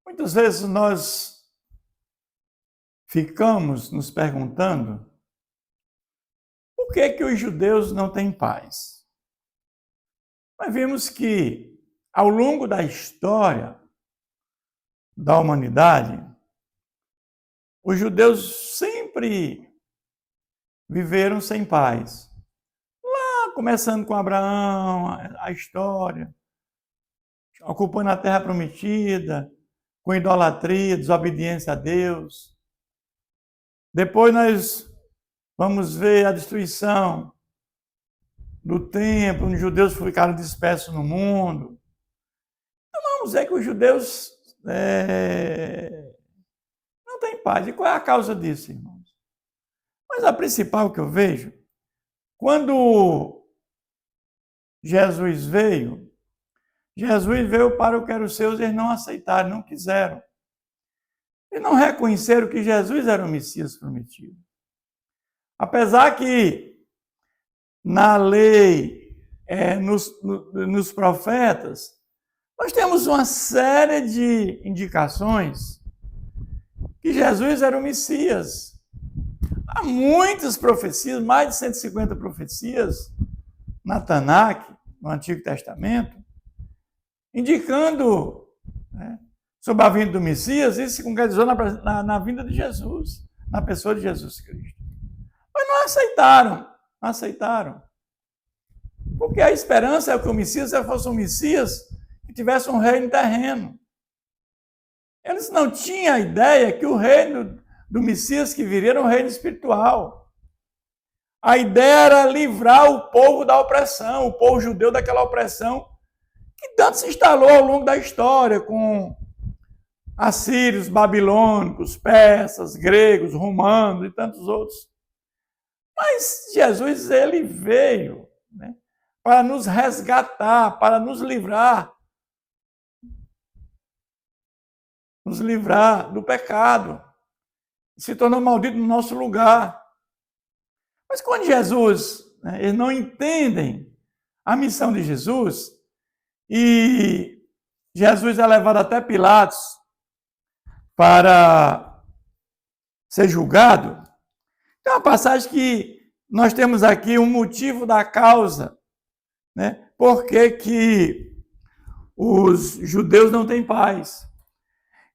Muitas vezes nós ficamos nos perguntando por que que os judeus não têm paz. Nós vimos que, ao longo da história da humanidade, os judeus sempre viveram sem paz. Lá, começando com Abraão, a história, ocupando a terra prometida, com idolatria, desobediência a Deus. Depois nós vamos ver a destruição do templo, onde os judeus ficaram dispersos no mundo. Então vamos ver que os judeus não têm paz. E qual é a causa disso, irmãos? Mas a principal que eu vejo, quando Jesus veio para o que eram os seus, eles não aceitaram, não quiseram. E não reconheceram que Jesus era o Messias prometido. Apesar que na lei, nos profetas, nós temos uma série de indicações que Jesus era o Messias. Há muitas profecias, mais de 150 profecias na Tanakh, no Antigo Testamento, indicando sobre a vinda do Messias, isso se concretizou na vinda de Jesus, na pessoa de Jesus Cristo. Mas não aceitaram. Porque a esperança é que o Messias fosse um Messias que tivesse um reino terreno. Eles não tinham a ideia que o reino do Messias que viria era um reino espiritual. A ideia era livrar o povo da opressão, o povo judeu daquela opressão que tanto se instalou ao longo da história com assírios, babilônicos, persas, gregos, romanos e tantos outros. Mas Jesus, ele veio para nos resgatar, para nos livrar do pecado. Se tornou maldito no nosso lugar. Mas quando Jesus, eles não entendem a missão de Jesus, e Jesus é levado até Pilatos para ser julgado, tem uma passagem que nós temos aqui um motivo da causa, por que os judeus não têm paz.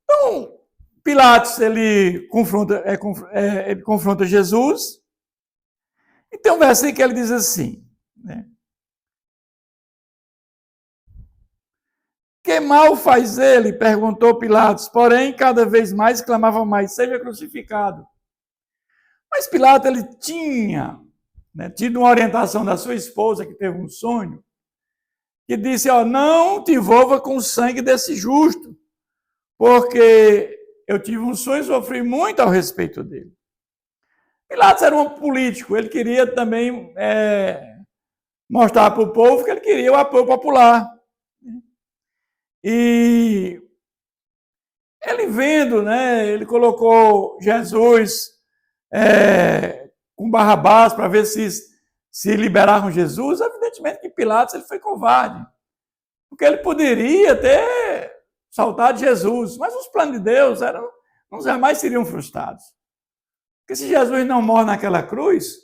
Então, Pilatos, ele confronta Jesus, e tem um versículo que ele diz assim, que mal faz ele? Perguntou Pilatos, porém, cada vez mais clamava mais, seja crucificado. Mas Pilatos, ele tinha tido uma orientação da sua esposa, que teve um sonho, que disse, não te envolva com o sangue desse justo, porque eu tive um sonho e sofri muito ao respeito dele. Pilatos era um político, ele queria também mostrar para o povo que ele queria o apoio popular. E ele vendo, ele colocou Jesus com Barrabás para ver se liberaram Jesus. Evidentemente que Pilatos ele foi covarde, porque ele poderia ter soltado Jesus, mas os planos de Deus jamais seriam frustrados. Porque se Jesus não morre naquela cruz,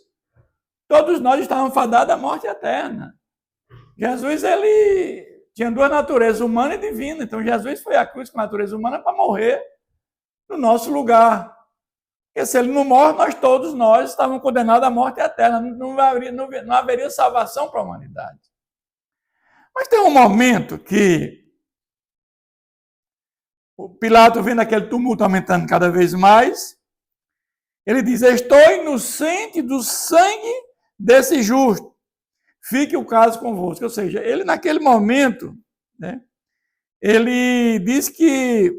todos nós estávamos fadados à morte eterna. Jesus, ele tinha duas naturezas, humana e divina. Então, Jesus foi à cruz com a natureza humana para morrer no nosso lugar. Porque se ele não morre, todos nós estávamos condenados à morte eterna. Não haveria salvação para a humanidade. Mas tem um momento que o Pilatos, vendo aquele tumulto aumentando cada vez mais, ele diz, estou inocente do sangue desse justo. Fique o caso convosco. Ou seja, ele naquele momento, ele diz que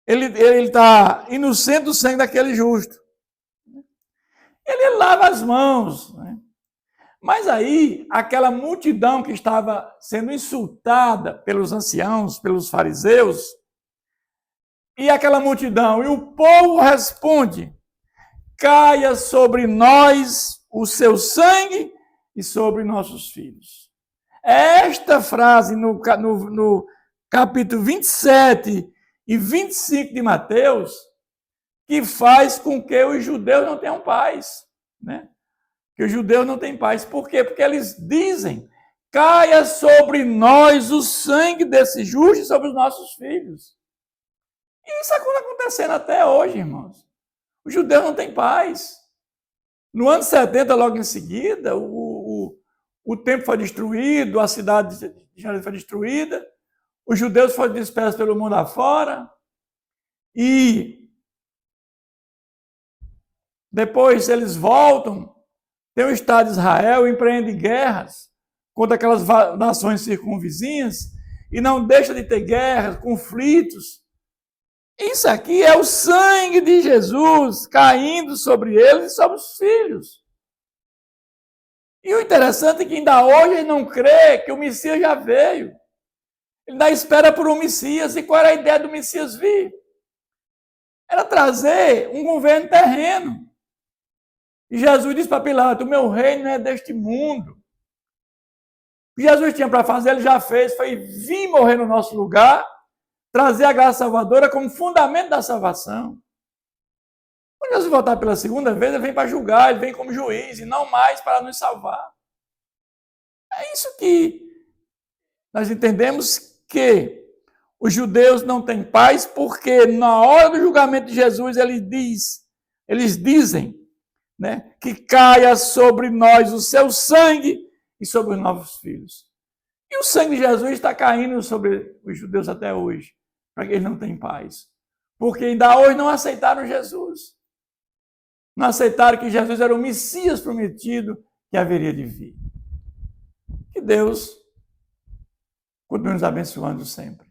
ele está inocente do sangue daquele justo. Ele lava as mãos. Mas aí, aquela multidão que estava sendo insultada pelos anciãos, pelos fariseus, e aquela multidão, e o povo responde, caia sobre nós o seu sangue e sobre nossos filhos. Esta frase no capítulo 27 e 25 de Mateus, que faz com que os judeus não tenham paz, né? Que os judeus não têm paz. Por quê? Porque eles dizem: caia sobre nós o sangue desse justo e sobre os nossos filhos. E isso está acontecendo até hoje, irmãos. Os judeus não têm paz. No ano 70, logo em seguida, o templo foi destruído, a cidade de Jerusalém foi destruída, os judeus foram dispersos pelo mundo afora, e depois eles voltam, tem o Estado de Israel, empreende guerras contra aquelas nações circunvizinhas, e não deixa de ter guerras, conflitos. Isso aqui é o sangue de Jesus caindo sobre eles e sobre os filhos. E o interessante é que ainda hoje ele não crê que o Messias já veio. Ele ainda espera por um Messias. E qual era a ideia do Messias vir? Era trazer um governo terreno. E Jesus disse para Pilato: o meu reino não é deste mundo. O que Jesus tinha para fazer, ele já fez. Foi vir morrer no nosso lugar, trazer a graça salvadora como fundamento da salvação. Quando Jesus voltar pela segunda vez, ele vem para julgar, ele vem como juiz, e não mais para nos salvar. É isso que nós entendemos, que os judeus não têm paz, porque na hora do julgamento de Jesus, eles dizem, né, que caia sobre nós o seu sangue e sobre os nossos filhos. E o sangue de Jesus está caindo sobre os judeus até hoje, para que eles não tenham paz. Porque ainda hoje não aceitaram Jesus. Não aceitaram que Jesus era o Messias prometido que haveria de vir. Que Deus continue nos abençoando sempre.